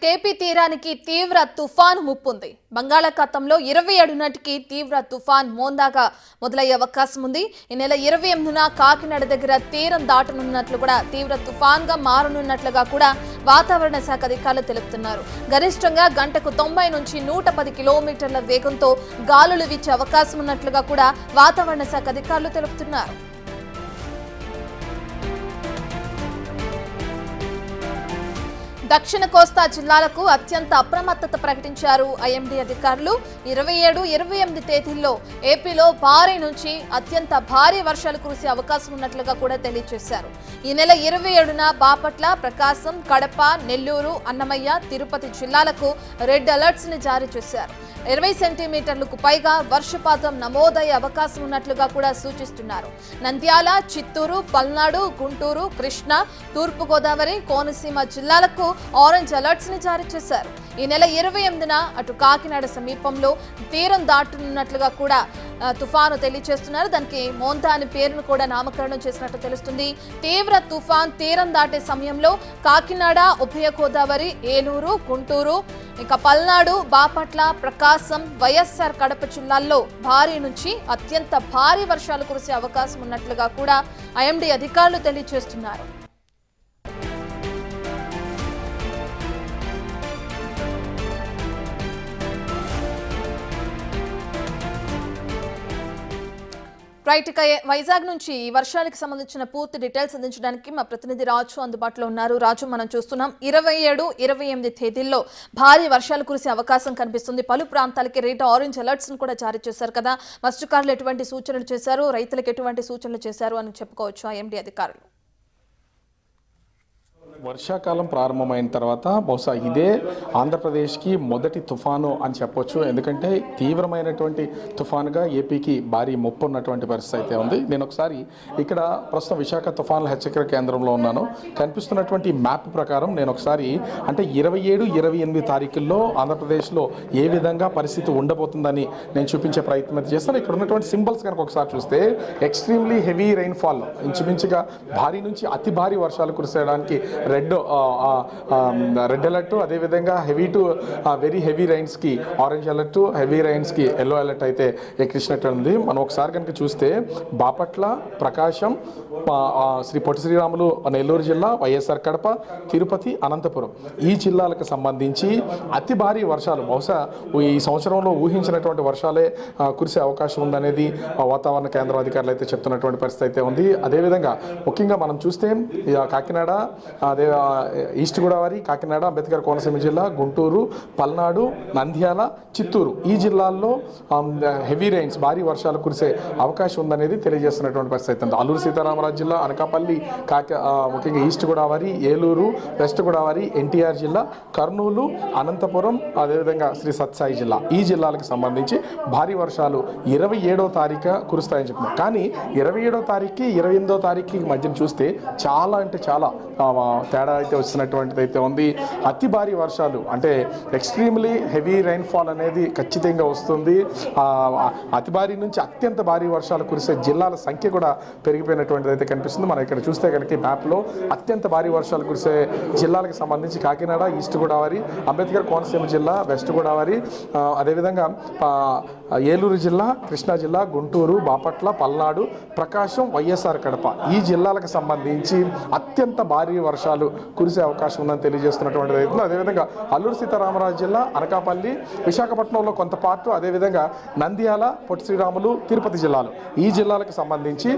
KP తీరానికి తీవ్ర తుఫాను ముప్పుంది. బంగాళాఖాతంలో 27 నాటికి తీవ్ర తుఫాన్ మోందాగా మొదలయ్యే అవకాశం ఉంది. ఈ నెల 28న కాకినాడ దగ్గర తీరం దాటనున్నట్లు కూడా తీవ్ర తుఫాన్గా మారనున్నట్లుగా కూడా వాతావరణ శాఖ అధికారులు తెలుపుతున్నారు. గరిష్టంగా గంటకు 90 నుంచి 110 కిలోమీటర్ల వేగంతో గాలులు వీచే అవకాశం ఉన్నట్లుగా కూడా వాతావరణ శాఖ అధికారులు తెలుపుతున్నారు. దక్షిణ కోస్తా జిల్లాలకు అత్యంత అప్రమత్తత ప్రకటించారు ఐఎండీ అధికారులు. 27, 28 తేదీల్లో ఏపీలో భారీ నుంచి అత్యంత భారీ వర్షాలు కురిసే అవకాశం ఉన్నట్లుగా కూడా తెలియజేశారు. ఈ నెల 27న బాపట్ల, ప్రకాశం, కడప, నెల్లూరు, అన్నమయ్య, తిరుపతి జిల్లాలకు రెడ్ అలర్ట్స్ ని జారీ చేశారు. 20 సెంటీమీటర్లకు పైగా వర్షపాతం నమోదయ్యే అవకాశం ఉన్నట్లుగా కూడా సూచిస్తున్నారు. నంద్యాల, చిత్తూరు, పల్నాడు, గుంటూరు, కృష్ణా, తూర్పుగోదావరి, కోనసీమ జిల్లాలకు ఆరెంజ్ అలర్ట్స్ ని జారీ చేశారు. ఈ నెల 28న అటు కాకినాడ సమీపంలో తీరం దాటనున్నట్లుగా కూడా తుఫాను తెలియజేస్తున్నారు. దానికి మోంతా అనే పేరును కూడా నామకరణం చేసినట్టు తెలుస్తుంది. తీవ్ర తుఫాన్ తీరం దాటే సమయంలో కాకినాడ, ఉభయ గోదావరి, ఏలూరు, గుంటూరు, ఇక పల్నాడు, బాపట్ల, ప్రకాశం, వైఎస్ఆర్ కడప జిల్లాల్లో భారీ నుంచి అత్యంత భారీ వర్షాలు కురిసే అవకాశం ఉన్నట్లుగా కూడా ఐఎండీ అధికారులు తెలియజేస్తున్నారు. ఇక వైజాగ్ నుంచి ఈ వర్షానికి సంబంధించిన పూర్తి డీటెయిల్స్ అందించడానికి మా ప్రతినిధి రాజు అందుబాటులో ఉన్నారు. రాజు, మనం చూస్తున్నాం 27, 28 తేదీల్లో భారీ వర్షాలు కురిసే అవకాశం కనిపిస్తుంది. పలు ప్రాంతాలకి రెడ్, ఆరెంజ్ అలర్ట్స్ కూడా జారీ చేశారు కదా. మత్స్యకారులు ఎటువంటి సూచనలు చేశారు, రైతులకు ఎటువంటి సూచనలు చేశారు అని చెప్పుకోవచ్చు ఐఎండీ అధికారులు? వర్షాకాలం ప్రారంభమైన తర్వాత బహుశా ఇదే ఆంధ్రప్రదేశ్కి మొదటి తుఫాను అని చెప్పొచ్చు. ఎందుకంటే తీవ్రమైనటువంటి తుఫానుగా ఏపీకి భారీ ముప్పు ఉన్నటువంటి పరిస్థితి అయితే ఉంది. నేను ఒకసారి ఇక్కడ ప్రస్తుతం విశాఖ తుఫానుల హెచ్చరిక కేంద్రంలో ఉన్నాను. కనిపిస్తున్నటువంటి మ్యాప్ ప్రకారం నేను ఒకసారి అంటే 27, 28 తారీఖుల్లో ఆంధ్రప్రదేశ్లో ఏ విధంగా పరిస్థితి ఉండబోతుందని నేను చూపించే ప్రయత్నం చేస్తాను. ఇక్కడ ఉన్నటువంటి సింబల్స్ కనుక ఒకసారి చూస్తే ఎక్స్ట్రీమ్లీ హెవీ రైన్ఫాల్, ఇంచుమించుగా భారీ నుంచి అతి భారీ వర్షాలు కురిసేయడానికి రెడ్ అలర్ట్, అదేవిధంగా హెవీ టు వెరీ హెవీ రైన్స్కి ఆరెంజ్ అలర్ట్, హెవీ రైన్స్కి ఎల్లో అలర్ట్ అయితే ఎక్కించినట్టు ఉంది. మనం ఒకసారి కనుక చూస్తే బాపట్ల, ప్రకాశం, శ్రీ పొట్టి శ్రీరాములు నెల్లూరు జిల్లా, వైఎస్ఆర్ కడప, తిరుపతి, అనంతపురం ఈ జిల్లాలకు సంబంధించి అతి భారీ వర్షాలు బహుశా ఈ సంవత్సరంలో ఊహించినటువంటి వర్షాలే కురిసే అవకాశం ఉందనేది వాతావరణ కేంద్రం అధికారులు అయితే చెప్తున్నటువంటి పరిస్థితి అయితే ఉంది. అదేవిధంగా ముఖ్యంగా మనం చూస్తే కాకినాడ, అదే ఈస్ట్ గోదావరి, కాకినాడ, అంబేద్కర్ కోనసీమ జిల్లా, గుంటూరు, పల్నాడు, నంద్యాల, చిత్తూరు ఈ జిల్లాల్లో హెవీ రైన్స్ భారీ వర్షాలు కురిసే అవకాశం ఉందనేది తెలియజేస్తున్నటువంటి పరిస్థితి ఉంది. అల్లూరు సీతారామరాజు జిల్లా, అనకాపల్లి, ముఖ్యంగా ఈస్ట్ గోదావరి, ఏలూరు, వెస్ట్ గోదావరి, ఎన్టీఆర్ జిల్లా, కర్నూలు, అనంతపురం, అదేవిధంగా శ్రీ సత్యసాయి జిల్లా ఈ జిల్లాలకు సంబంధించి భారీ వర్షాలు 27వ తారీఖు కురుస్తాయని చెప్తున్నారు. కానీ 27వ తారీఖుకి 28వ తారీఖుకి మధ్యన చూస్తే చాలా అంటే చాలా తేడా అయితే వచ్చినటువంటిది అయితే ఉంది. అతి భారీ వర్షాలు అంటే ఎక్స్ట్రీమ్లీ హెవీ రైన్ఫాల్ అనేది ఖచ్చితంగా వస్తుంది. అతి భారీ నుంచి అత్యంత భారీ వర్షాలు కురిసే జిల్లాల సంఖ్య కూడా పెరిగిపోయినటువంటిది అయితే కనిపిస్తుంది. మనం ఇక్కడ చూస్తే కనుక ఈ మ్యాప్లో అత్యంత భారీ వర్షాలు కురిసే జిల్లాలకు సంబంధించి కాకినాడ, ఈస్ట్ గోదావరి, అంబేద్కర్ కోనసీమ జిల్లా, వెస్ట్ గోదావరి, అదేవిధంగా ఏలూరు జిల్లా, కృష్ణా జిల్లా, గుంటూరు, బాపట్ల, పల్నాడు, ప్రకాశం, వైఎస్ఆర్ కడప ఈ జిల్లాలకు సంబంధించి అత్యంత భారీ వర్షాలు కురిసే అవకాశం ఉందని తెలియజేస్తున్నటువంటి రైతులు. అదేవిధంగా అల్లూరు సీతారామరాజు జిల్లా, అనకాపల్లి, విశాఖపట్నంలో కొంత పార్టు, అదేవిధంగా నంద్యాల, పొట్టి శ్రీరాములు, తిరుపతి జిల్లాలు ఈ జిల్లాలకు సంబంధించి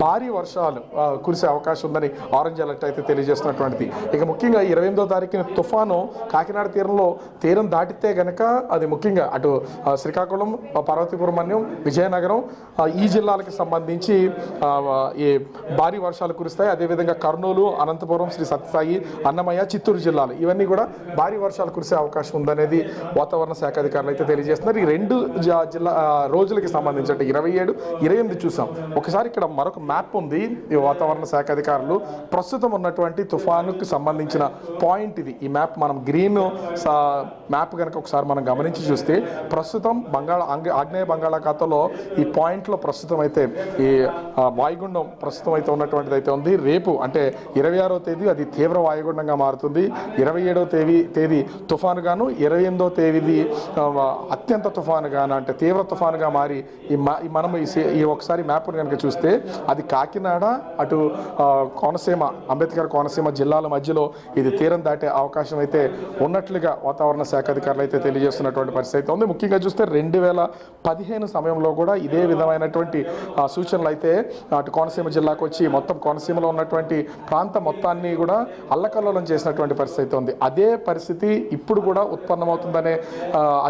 భారీ వర్షాలు కురిసే అవకాశం ఉందని ఆరెంజ్ అలర్ట్ అయితే తెలియజేస్తున్నటువంటిది. ఇక ముఖ్యంగా 28వ తారీఖున తుఫాను కాకినాడ తీరం దాటితే గనక అది ముఖ్యంగా అటు శ్రీకాకుళం, పార్వతీపురం మన్యం, విజయనగరం ఈ జిల్లాలకు సంబంధించి ఈ భారీ వర్షాలు కురుస్తాయి. అదేవిధంగా కర్నూలు, అనంతపురం, శ్రీ సత్యసాయి, అన్నమయ్య, చిత్తూరు జిల్లాలు ఇవన్నీ కూడా భారీ వర్షాలు కురిసే అవకాశం ఉందనేది వాతావరణ శాఖ అధికారులు అయితే తెలియజేస్తున్నారు. ఈ రెండు జిల్లా రోజులకి సంబంధించి అంటే 27, 28 చూసాం. ఒకసారి ఇక్కడ మరొక మ్యాప్ ఉంది. ఈ వాతావరణ శాఖ అధికారులు ప్రస్తుతం ఉన్నటువంటి తుఫానుకు సంబంధించిన పాయింట్ ఇది. ఈ మ్యాప్ మనం గ్రీన్ మ్యాప్ కనుక ఒకసారి మనం గమనించి చూస్తే ప్రస్తుతం ఆగ్నేయ బంగాళాఖాతంలో ఈ పాయింట్లో ప్రస్తుతం అయితే ఈ వాయుగుండం ప్రస్తుతం అయితే ఉన్నటువంటిది అయితే ఉంది. రేపు అంటే 26వ తేదీ అది తీవ్ర వాయుగుండంగా మారుతుంది. 27వ తేదీ తుఫానుగాను, 28వ తేదీ అత్యంత తుఫానుగాను అంటే తీవ్ర తుఫానుగా మారి మనం ఈ ఒకసారి మ్యాప్ను కనుక చూస్తే అది కాకినాడ అటు కోనసీమ అంబేద్కర్ కోనసీమ జిల్లాల మధ్యలో ఇది తీరం దాటే అవకాశం అయితే ఉన్నట్లుగా వాతావరణ శాఖ అధికారులు అయితే తెలియజేస్తున్నటువంటి పరిస్థితి అయితే ఉంది. ముఖ్యంగా చూస్తే 2015 సమయంలో కూడా ఇదే విధమైనటువంటి సూచనలు అయితే అటు కోనసీమ జిల్లాకు వచ్చి మొత్తం కోనసీమలో ఉన్నటువంటి ప్రాంతం మొత్తాన్ని కూడా అల్లకల్లోలం చేసినటువంటి పరిస్థితి అయితే ఉంది. అదే పరిస్థితి ఇప్పుడు కూడా ఉత్పన్నమవుతుందనే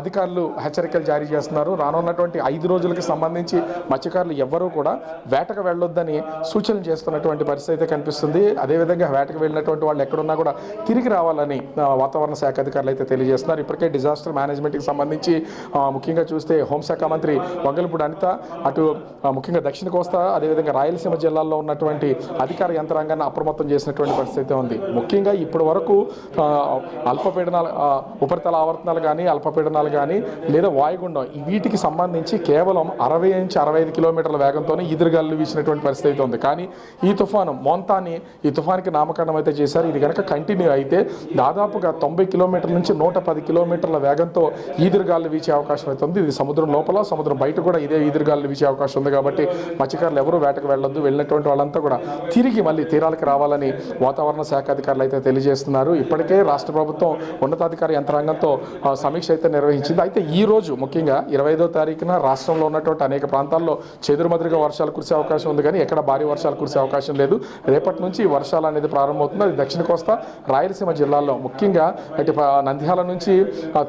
అధికారులు హెచ్చరికలు జారీ చేస్తున్నారు. రానున్నటువంటి 5 రోజులకి సంబంధించి మత్స్యకారులు ఎవ్వరూ కూడా వేటకు వెళ్ళొద్దని సూచనలు చేస్తున్నటువంటి పరిస్థితి అయితే కనిపిస్తుంది. అదేవిధంగా వేటకు వెళ్ళినటువంటి వాళ్ళు ఎక్కడున్నా కూడా తిరిగి రావాలని వాతావరణ శాఖ అధికారులు అయితే తెలియజేస్తున్నారు. ఇప్పటికే డిజాస్టర్ మేనేజ్మెంట్కి సంబంధించి ముఖ్యంగా చూస్తే హోంశాఖ మంత్రి వంగలపూడి అనిత అటు ముఖ్యంగా దక్షిణ కోస్తా అదేవిధంగా రాయలసీమ జిల్లాల్లో ఉన్నటువంటి అధికార యంత్రాంగాన్ని అప్రమత్తం చేసినటువంటి పరిస్థితి ఉంది. ముఖ్యంగా ఇప్పటి వరకు అల్పపీడనాలు ఉపరితల ఆవర్తనాలు కానీ అల్పపీడనాలు కానీ లేదా వాయుగుండం వీటికి సంబంధించి కేవలం 60 నుంచి 65 కిలోమీటర్ల వేగంతోనే ఈదురుగాలు వీసినటువంటి పరిస్థితి అయితే ఉంది. కానీ ఈ తుఫాను మోంతాని ఈ తుఫానికి నామకరణం అయితే చేశారు. ఇది కనుక కంటిన్యూ అయితే దాదాపుగా 90 కిలోమీటర్ల నుంచి 110 కిలోమీటర్ల వేగంతో ఈదురుగాలు వీచే అవకాశం అయితే ఉంది. ఇది సముద్రం లోపల సముద్రం బయట కూడా ఇదే ఈదురుగాలు వీచే అవకాశం ఉంది. కాబట్టి మత్స్యకారులు ఎవరు వేటకు వెళ్ళొద్దు. వెళ్ళినటువంటి వాళ్ళంతా కూడా తిరిగి మళ్ళీ తీరాలకు రావాలని వాతావరణ శాఖ అధికారులు అయితే తెలియజేస్తున్నారు. ఇప్పటికే రాష్ట్ర ప్రభుత్వం ఉన్నతాధికారి యంత్రాంగంతో సమీక్ష అయితే నిర్వహించింది. అయితే ఈ రోజు ముఖ్యంగా 25వ తారీఖున రాష్ట్రంలో ఉన్నటువంటి అనేక ప్రాంతాల్లో చెదురుమదురుగా వర్షాలు కురిసే అవకాశం ఉంది. కానీ ఎక్కడ భారీ వర్షాలు కురిసే అవకాశం లేదు. రేపటి నుంచి వర్షాలు అనేది ప్రారంభమవుతుంది. అది దక్షిణ కోస్తా రాయలసీమ జిల్లాల్లో ముఖ్యంగా అటు నంద్యాల నుంచి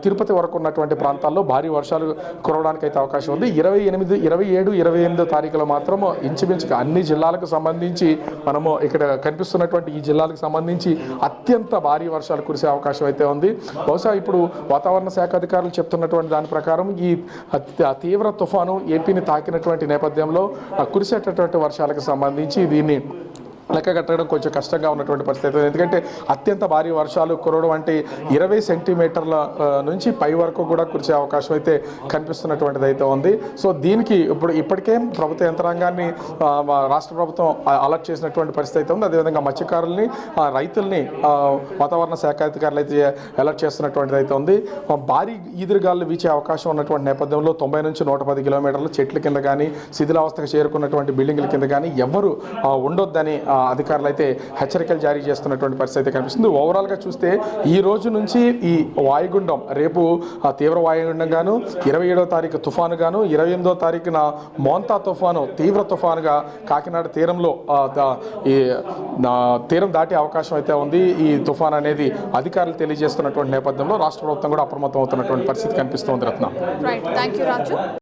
తిరుపతి వరకు ఉన్నటువంటి ప్రాంతాల్లో భారీ వర్షాలు కురవడానికి అయితే అవకాశం ఉంది. 27, 28వ తారీఖులో మాత్రం ఇంచుమించుగా అన్ని జిల్లాలకు సంబంధించి మనము ఇక్కడ కనిపిస్తున్నటువంటి ఈ జిల్లాలకు సంబంధించి అత్యంత భారీ వర్షాలు కురిసే అవకాశం అయితే ఉంది. బహుశా ఇప్పుడు వాతావరణ శాఖ అధికారులు చెప్తున్నటువంటి దాని ప్రకారం ఈ తీవ్ర తుఫాను ఏపీని తాకినటువంటి నేపథ్యంలో కురిసేటటువంటి వర్షాలకు సంబంధించి దీన్ని లెక్క కట్టడం కొంచెం కష్టంగా ఉన్నటువంటి పరిస్థితి. ఎందుకంటే అత్యంత భారీ వర్షాలు కురవడం అంటే 20 సెంటీమీటర్ల నుంచి పై వరకు కూడా కురిసే అవకాశం అయితే కనిపిస్తున్నటువంటిది అయితే ఉంది. సో దీనికి ఇప్పటికే ప్రభుత్వ యంత్రాంగాన్ని రాష్ట్ర ప్రభుత్వం అలర్ట్ చేసినటువంటి పరిస్థితి అయితే ఉంది. అదేవిధంగా మత్స్యకారుల్ని రైతుల్ని వాతావరణ శాఖ అధికారులు అయితే అలర్ట్ చేస్తున్నటువంటిది అయితే ఉంది. భారీ ఈదురుగాలు వీచే అవకాశం ఉన్నటువంటి నేపథ్యంలో 90 నుంచి 110 కిలోమీటర్లు చెట్ల కింద కానీ శిథిలావస్థకు చేరుకున్నటువంటి బిల్డింగ్ల కింద కానీ ఎవరు ఉండొద్దని అధికారులు అయితే హెచ్చరికలు జారీ చేస్తున్నటువంటి పరిస్థితి కనిపిస్తుంది. ఓవరాల్గా చూస్తే ఈ రోజు నుంచి ఈ వాయుగుండం రేపు తీవ్ర వాయుగుండం గాను 27వ తారీఖు తుఫాను గాను 28వ తారీఖున మోంతా తుఫాను తీవ్ర తుఫానుగా కాకినాడ తీరంలో ఈ తీరం దాటే అవకాశం అయితే ఉంది. ఈ తుఫాన్ అనేది అధికారులు తెలియజేస్తున్నటువంటి నేపథ్యంలో రాష్ట్ర ప్రభుత్వం కూడా అప్రమత్తం అవుతున్నటువంటి పరిస్థితి కనిపిస్తోంది. రత్న.